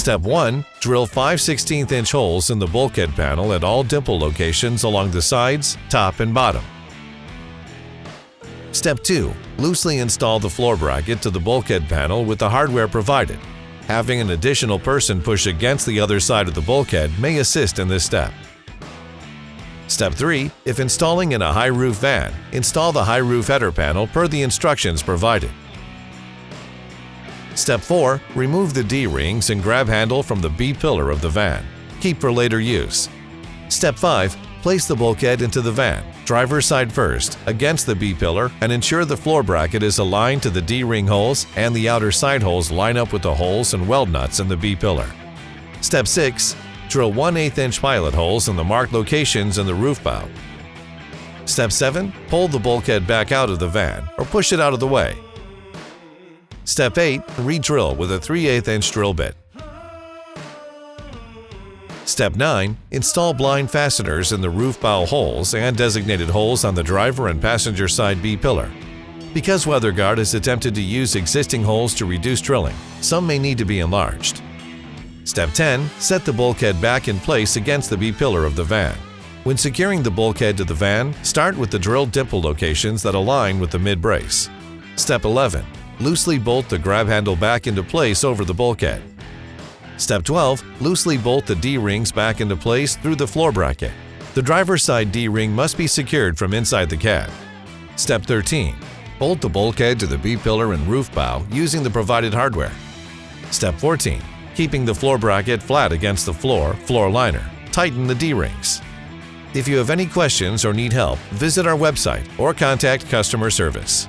Step 1. Drill 5/16" holes in the bulkhead panel at all dimple locations along the sides, top, and bottom. Step 2. Loosely install the floor bracket to the bulkhead panel with the hardware provided. Having an additional person push against the other side of the bulkhead may assist in this step. Step 3. If installing in a high roof van, install the high roof header panel per the instructions provided. Step 4. Remove the D-rings and grab handle from the B-pillar of the van. Keep for later use. Step 5. Place the bulkhead into the van, driver's side first, against the B-pillar, and ensure the floor bracket is aligned to the D-ring holes and the outer side holes line up with the holes and weld nuts in the B-pillar. Step 6. Drill 1/8" pilot holes in the marked locations in the roof bow. Step 7. Pull the bulkhead back out of the van or push it out of the way. Step 8. Re-drill with a 3/8" drill bit. Step 9. Install blind fasteners in the roof bow holes and designated holes on the driver and passenger side B-pillar. Because WeatherGuard has attempted to use existing holes to reduce drilling, some may need to be enlarged. Step 10. Set the bulkhead back in place against the B-pillar of the van. When securing the bulkhead to the van, start with the drilled dimple locations that align with the mid-brace. Step 11. Loosely bolt the grab handle back into place over the bulkhead. Step 12. Loosely bolt the D-rings back into place through the floor bracket. The driver's side D-ring must be secured from inside the cab. Step 13. Bolt the bulkhead to the B-pillar and roof bow using the provided hardware. Step 14. Keeping the floor bracket flat against the floor liner. Tighten the D-rings. If you have any questions or need help, visit our website or contact customer service.